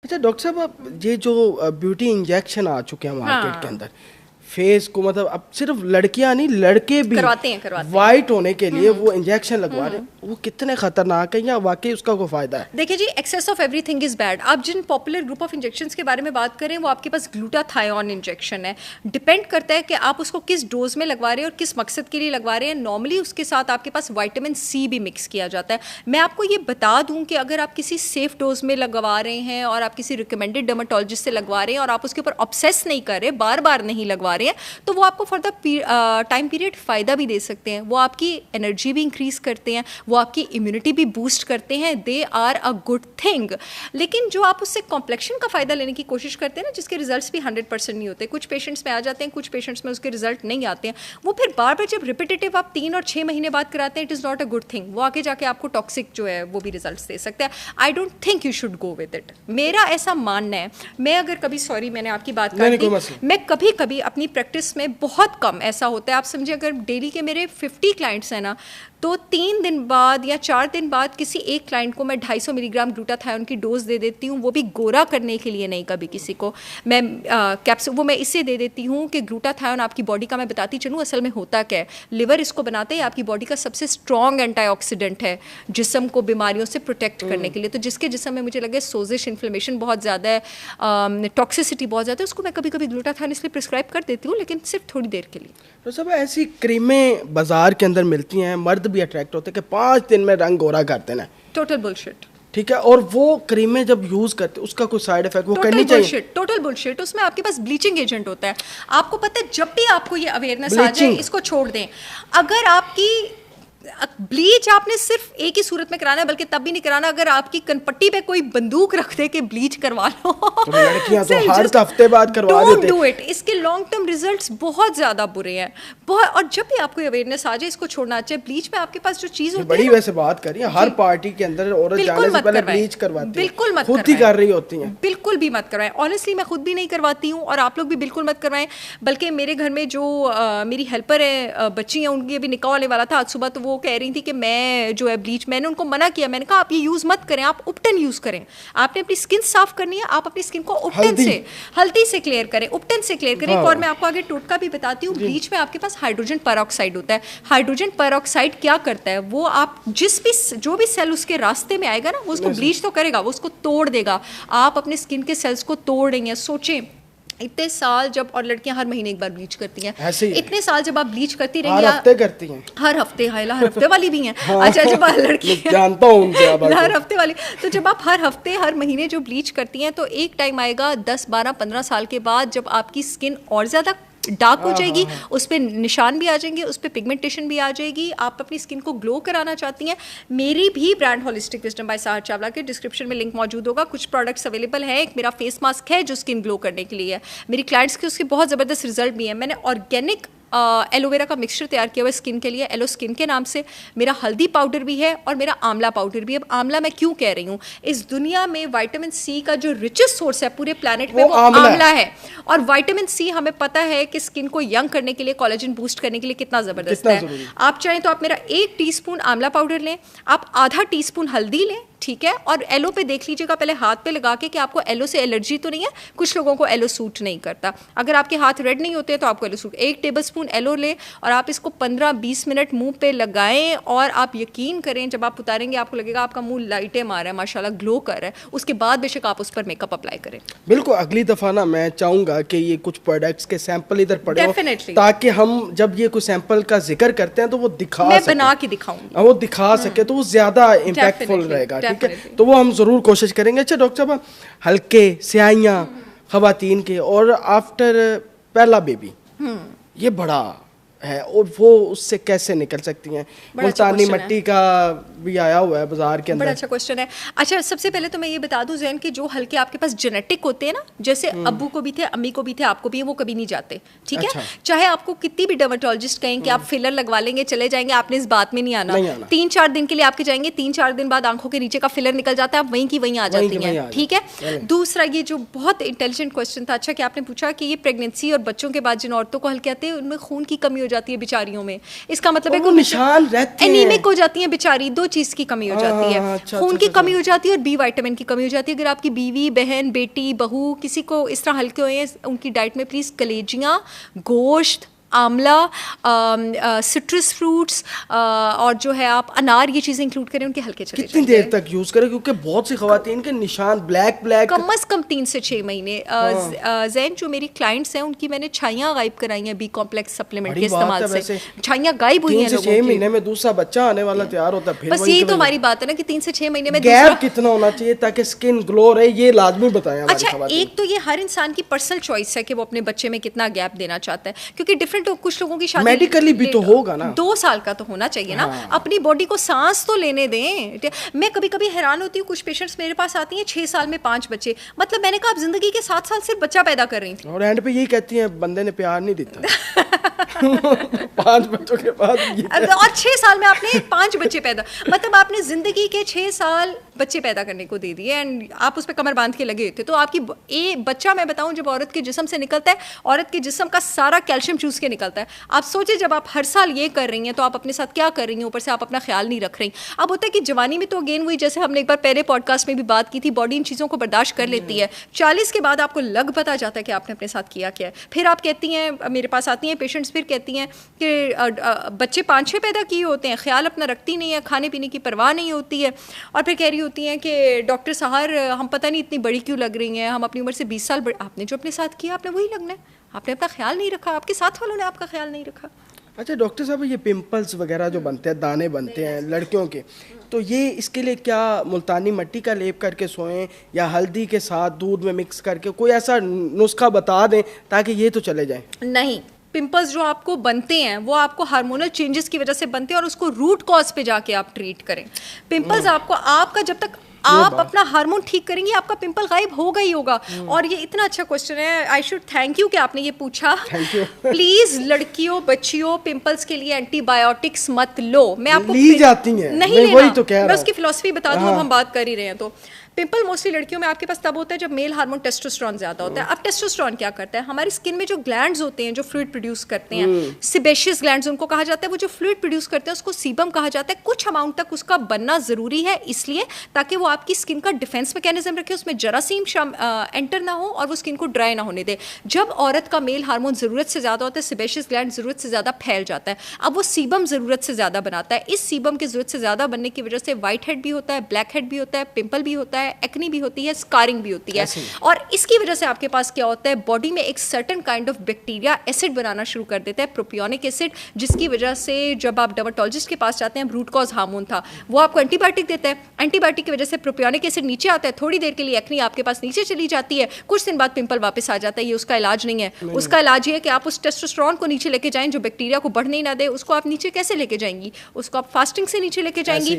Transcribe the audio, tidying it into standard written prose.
अच्छा डॉक्टर साहब, अब ये जो ब्यूटी इंजेक्शन आ चुके हैं मार्केट के हाँ। अंदर, फेस को मतलब अब सिर्फ लड़कियां नहीं लड़के भी करवाते हैं वाइट होने के लिए वो इंजेक्शन लगवा रहे हैं, वो कितने खतरनाक है या वाकई उसका कोई फायदा है? देखिए जी, excess of everything is bad. आप जिन पॉपुलर ग्रुप ऑफ इंजेक्शंस के बारे में बात करें वो आपके पास ग्लूटाथायोन इंजेक्शन है। डिपेंड करता है कि आप उसको किस डोज में लगवा रहे हैं और किस मकसद के लिए लगवा रहे हैं। नॉर्मली उसके साथ आपके पास विटामिन सी भी मिक्स किया जाता है। मैं आपको ये बता दूं कि अगर आप किसी सेफ डोज में लगवा रहे हैं और आप किसी रिकमेंडेड डर्मेटोलॉजिस्ट से लगवा रहे हैं और आप उसके ऊपर ऑब्सेस नहीं कर रहे, बार बार नहीं लगवा रहे हैं, तो वो आपको फॉर द टाइम पीरियड फ़ायदा भी दे सकते हैं। वो आपकी एनर्जी भी इंक्रीज़ करते हैं, वो आपकी इम्यूनिटी भी बूस्ट करते हैं। They are a good thing. लेकिन जो आप उससे कॉम्प्लेक्शन का फ़ायदा लेने की कोशिश करते हैं ना, जिसके रिजल्ट्स भी 100% नहीं होते, कुछ पेशेंट्स में आ जाते हैं, कुछ पेशेंट्स में उसके रिजल्ट नहीं आते हैं, वो फिर बार बार जब रिपीटेटिव आप 3 और 6 महीने बाद कराते हैं, it is not a good thing. वो आगे जाके आपको टॉक्सिक जो है वो भी रिजल्ट दे सकता है। I don't think you should go with it, मेरा ऐसा मानना है। मैं अगर कभी, सॉरी मैंने आपकी बात काट दी, मैं कभी कभी अपनी प्रैक्टिस में बहुत कम ऐसा होता है, आप समझिए अगर डेली के मेरे 50 क्लाइंट्स हैं ना, तो 3 दिन बाद या 4 दिन बाद किसी एक क्लाइंट को मैं 250 मिलीग्राम ग्लूटाथायोन की डोज दे देती हूँ, वो भी गोरा करने के लिए नहीं। कभी किसी को मैं कैप्सूल वो मैं इससे दे देती हूँ कि ग्लूटाथायोन आपकी बॉडी का, मैं बताती चलूँ असल में होता क्या है। लिवर इसको बनाते हैं, आपकी बॉडी का सबसे स्ट्रॉन्ग एंटीऑक्सीडेंट है जिस्म को बीमारियों से प्रोटेक्ट करने के लिए। तो जिसके जिस्म में मुझे लगे सोजिश, इन्फ्लेमेशन बहुत ज़्यादा है, टॉक्सिसिटी बहुत ज़्यादा है, उसको मैं कभी कभी ग्लूटाथायोन इसलिए प्रिस्क्राइब कर देती हूँ, लेकिन सिर्फ थोड़ी देर के लिए। तो सब ऐसी क्रीमें बाजार के अंदर मिलती हैं, मर्द भी अट्रैक्ट होते हैं कि 5 दिन में रंग गोरा करते हैं। Total bullshit. ठीक है, और वो क्रीमें जब यूज करते हैं उसका कोई साइड इफेक्ट वो करनी चाहिए? Total bullshit. उसमें आपके पास ब्लीचिंग एजेंट होता है। आपको पता है, जब भी आपको ये अवेयरनेस आ जाए, इसको छोड़ दें। अगर आपकी ब्लीच आपने सिर्फ एक ही सूरत में कराना है, बल्कि तब भी नहीं कराना अगर आपकी कनपट्टी पे कोई बंदूक रख दे के ब्लीच करवा लो। तो लड़कियां तो हर हफ्ते बाद करवा देते हैं। Don't do it. इसके लॉन्ग टर्म रिजल्ट्स बहुत ज्यादा बुरे हैं, बहुत। और जब भी आपको अवेयरनेस आ जाए, इसको छोड़ना चाहिए। ब्लीच में आपके पास जो चीज होती है, बड़ी वैसे बात करिए, हर पार्टी के अंदर औरत जाने से पहले ब्लीच करवाती है। बिल्कुल मत खुद ही कर रही होती हैं। बिल्कुल भी मत करवाएं। ऑनेस्टली मैं खुद भी नहीं करवाती हूँ और आप लोग भी बिल्कुल मत करवाएं। बल्कि मेरे घर में जो मेरी हेल्पर है, बच्ची हैं, उनकी अभी निकाह होने वाला था आज सुबह, तो वो कह रही थी कि मैं जो है ब्लीच, मैंने उनको मना किया। मैंने कहा आप ये यूज मत करें, आप उपटन यूज करें। आपने अपनी स्किन साफ करनी है, आप अपनी स्किन को उपटन से, हल्दी से क्लियर करें, उपटन से क्लियर करें। और मैं आपको आगे टोटका भी बताती हूँ। ब्लीच में आपके पास हाइड्रोजन पेरोक्साइड होता है। हाइड्रोजन पेरोक्साइड क्या करता है, वो आप जो भी सेल उसके रास्ते में आएगा ना, वो उसको ब्लीच तो करेगा, वो उसको तोड़ देगा। आप अपने स्किन के सेल्स को तोड़ रही हैं। सोचें इतने साल जब, और लड़कियां हर महीने एक बार ब्लीच करती हैं, इतने साल जब आप ब्लीच करती रहेंगी, हर हफ्ते करती हैं, हर हफ्ते, हर हफ्ते वाली भी हैं। अच्छा, जब लड़की जानता हूं उनसे हर हफ्ते वाली, तो जब आप हर हफ्ते हर महीने जो ब्लीच करती हैं, तो एक टाइम आएगा 10 12 15 साल के बाद जब आपकी स्किन और ज़्यादा डार्क हो जाएगी, उस पर निशान भी आ जाएंगे, उस पर पिगमेंटेशन भी आ जाएगी। आप अपनी स्किन को ग्लो कराना चाहती हैं, मेरी भी brand holistic wisdom by Sahar Chawla के डिस्क्रिप्शन में लिंक मौजूद होगा। कुछ प्रोडक्ट्स अवेलेबल है। एक मेरा फेस मास्क है जो स्किन ग्लो करने के लिए है। मेरी क्लाइंट्स के उसके बहुत ज़बरदस्त रिजल्ट भी हैं। मैंने ऑर्गेनिक एलोवेरा का मिक्सचर तैयार किया हुआ है स्किन के लिए, एलो स्किन के नाम से। मेरा हल्दी पाउडर भी है और मेरा आंवला पाउडर भी है। अब आंवला मैं क्यों कह रही हूँ, इस दुनिया में विटामिन सी का जो रिचेस्ट सोर्स है पूरे प्लैनेट पे, वो आंवला है। और विटामिन सी हमें पता है कि स्किन को यंग करने के लिए, कोलेजन बूस्ट करने के लिए कितना ज़बरदस्त है। आप चाहें तो आप मेरा 1 टीस्पून आंवला पाउडर लें, आप आधा टीस्पून हल्दी लें, ठीक है, और एलो पे देख लीजिएगा पहले हाथ पे लगा के कि आपको एलो से एलर्जी तो नहीं है। कुछ लोगों को एलो सूट नहीं करता। अगर आपके हाथ रेड नहीं होते तो आपको एलो सूट। 1 टेबलस्पून एलो लें और आप इसको 15-20 मिनट मुंह पे लगाएं, और आप यकीन करें जब आप उतारेंगे आपको लगेगा आपका मुंह लाइटें मार रहा है, माशाल्लाह ग्लो कर रहा है। उसके बाद बेशक आप उस पर मेकअप अप्लाई करें। बिल्कुल, अगली दफ़ा ना मैं चाहूँगा कि ये कुछ प्रोडक्ट्स के सैंपल इधर पड़े हो, ताकि हम जब ये कोई सैंपल का जिक्र करते हैं तो वो दिखा मैं बना के दिखाऊंगी, वो दिखा सके तो वो ज़्यादा इम्पैक्टफुल रहेगा। ठीक है, तो वो हम ज़रूर कोशिश करेंगे। अच्छा डॉक्टर साहब, हल्के स्याहियाँ ख़वातीन के और आफ्टर पहला बेबी, ये बड़ा है, और वो उससे कैसे निकल सकती हैं? मुल्तानी मिट्टी का भी आया हुआ है बाजार के अंदर। बड़ा अच्छा क्वेश्चन है। अच्छा, सबसे पहले तो मैं ये बता दूं जैन कि जो हल्के आपके पास जेनेटिक होते हैं ना, जैसे अब्बू को भी थे, अम्मी को भी थे, आपको भी है, वो कभी नहीं जाते। ठीक है, चाहे आपको कितनी भी डर्मेटोलॉजिस्ट कहें कि आप फिलर लगवा लेंगे, चले जाएंगे, आपने इस बात में नहीं आना। 3-4 दिन के लिए आपके जाएंगे, 3-4 दिन बाद आंखों के नीचे का फिलर निकल जाता है, आप वहीं की वहीं आ जाती हैं। ठीक है। दूसरा, ये जो बहुत इंटेलिजेंट क्वेश्चन था, अच्छा कि आपने पूछा कि ये प्रेगनेंसी और बच्चों के बाद जिन औरतों को हल्के आते हैं उनमें खून की कमी हो हो जाती है बेचारियों में, इसका मतलब है वो निशान रहते हैं, एनीमिक हो जाती है बेचारी, 2 चीज़ की कमी हो जाती है, खून की कमी हो जाती है और बी विटामिन की कमी हो जाती है। अगर आपकी बीवी, बहन, बेटी, बहू किसी को इस तरह हल्के हुए हैं, उनकी डाइट में प्लीज़ कलेजियाँ, गोश्त, आंवला, सिट्रस फ्रूट्स और जो है आप अनार, ये चीज़ें इंक्लूड करें, उनके हल्के चले कितनी देर तक यूज करें, क्योंकि बहुत सी खवातीन के निशान ब्लैक कम से कम 3 से 6 महीने। जैन जो मेरी क्लाइंट्स हैं उनकी मैंने छाइयाँ गायब कराई हैं बी कॉम्प्लेक्स सप्लीमेंट के इस्तेमाल से, छाइयाँ गायब हुई हैं 3 से 6 महीने में दूसरा बच्चा आने वाला तैयार होता है। बस यही तो हमारी बात है ना कि 3 से 6 महीने में गैप कितना होना चाहिए ताकि स्किन ग्लो रहे, ये लाजमी बताएं। अच्छा, एक तो ये हर इंसान की पर्सनल चॉइस है कि वो अपने बच्चे में कितना गैप देना चाहता है, क्योंकि डिफरेंट कुछ लोगों की मेडिकली भी तो होगा ना, 2 साल का तो होना चाहिए ना। अपनी बॉडी को सांस तो लेने दें। मैं कभी कभी हैरान होती हूँ, कुछ पेशेंट्स मेरे पास आती हैं 6 साल में 5 बच्चे, मतलब मैंने कहा आप जिंदगी के 7 साल सिर्फ बच्चा पैदा कर रही थी, और एंड पे यही कहती हैं बंदे ने प्यार नहीं देता 5 बच्चों के बाद और 6 साल में आपने 5 बच्चे पैदा, मतलब आपने जिंदगी के 6 साल बच्चे पैदा करने को दे दिए एंड आप उस पर कमर बांध के लगे थे। तो आपकी बच्चा, मैं बताऊं, जब औरत के जिस्म से निकलता है, औरत के जिस्म का सारा कैल्शियम चूस के निकलता है। आप सोचिए जब आप हर साल ये कर रही हैं तो आप अपने साथ क्या कर रही हैं, ऊपर से आप अपना ख्याल नहीं रख रही। अब होता है कि जवानी में तो अगेन वही, जैसे हमने एक बार पहले पॉडकास्ट में भी बात की थी, बॉडी इन चीज़ों को बर्दाश्त कर लेती है। 40 के बाद आपको लग पता जाता है कि आपने अपने साथ किया क्या है। फिर आप कहती हैं, मेरे पास आती हैं पेशेंट्स, फिर कहती हैं कि बच्चे 5-6 पैदा किए होते हैं, ख्याल अपना रखती नहीं है, खाने पीने की परवाह नहीं होती है, और फिर कह रही होती हैं कि डॉक्टर साहब हम पता नहीं इतनी बड़ी क्यों लग रही हैं, हम अपनी उम्र से 20 साल बड़े। आपने जो अपने साथ किया आपने वही लगना है, आपने अपना ख्याल नहीं रखा, आपके साथ वालों ने आपका ख्याल नहीं रखा। अच्छा डॉक्टर साहब, ये पिंपल्स वगैरह जो बनते हैं, दाने बनते हैं लड़कियों के, तो ये इसके लिए क्या मुल्तानी मिट्टी का लेप करके सोएं या हल्दी के साथ दूध में मिक्स करके, कोई ऐसा नुस्खा बता दें ताकि ये तो चले जाए? नहीं, पिंपल्स जो आपको बनते हैं वो आपको हार्मोनल चेंजेस की वजह से बनते हैं और उसको रूट कॉज पे जाके आप ट्रीट करें। पिंपल्स आपका जब तक आप अपना हार्मोन ठीक करेंगे आपका पिंपल गायब होगा ही होगा। और ये इतना अच्छा क्वेश्चन है, आई शुड थैंक यू कि आपने ये पूछा। प्लीज लड़कियों, बच्चियों, पिंपल्स के लिए एंटीबायोटिक्स मत लो। मैं आपको ली जाती हैं, नहीं लेना, तो मैं उसकी फिलॉसफी बता दूं। अब हम बात कर ही रहे हैं तो पिंपल मोस्टली लड़कियों में आपके पास तब होता है जब मेल हार्मोन टेस्टोस्टेरोन ज्यादा होता है। अब टेस्टोस्टेरोन क्या करता है, हमारी स्किन में जो ग्लैंड्स होते हैं जो फ्लूइड प्रोड्यूस करते हैं, सेबेशियस ग्लैंड्स उनको कहा जाता है, वो जो फ्लूइड प्रोड्यूस करते हैं उसको सीबम कहा जाता है। कुछ अमाउंट तक उसका बनना जरूरी है इसलिए ताकि वो आपकी स्किन का डिफेंस मैकेनिज्म रखे, उसमें जरासीम एंटर ना हो और वो स्किन को ड्राई ना होने दे। जब औरत का मेल हार्मोन जरूरत से ज्यादा होता है, सेबेशियस ग्लैंड जरूरत से ज्यादा फैल जाता है, अब वो सीबम जरूरत से ज्यादा बनाता है। इस सीबम की जरूरत से ज्यादा बनने की वजह से व्हाइट हेड भी होता है, ब्लैक हेड भी होता है, पिंपल भी होता है, एक्नी भी होती है, स्कारिंग भी होती है। और इसकी वजह से आपके पास क्या होता है, बॉडी में एक certain kind of bacteria acid बनाना शुरू कर देता है, प्रोपियोनिक एसिड, जिसकी वजह से जब आप डर्मेटोलॉजिस्ट के पास जाते हैं, रूट कॉज हार्मोन था, वो आपको एंटीबायोटिक देता है। एंटीबायोटिक की वजह से प्रोपियोनिक एसिड नीचे आता है, थोड़ी देर के लिए एक्नी आपके पास नीचे चली जाती है, कुछ दिन बाद पिंपल वापस आ जाता है। ये उसका इलाज नहीं है। उसका इलाज ये है कि आप उस टेस्टोस्टेरोन को नीचे लेके जाएं जो बैक्टीरिया को बढ़ने ही ना दे। उसको आप नीचे कैसे लेके जाएंगी, उसको आप फास्टिंग से नीचे लेके जाएंगी।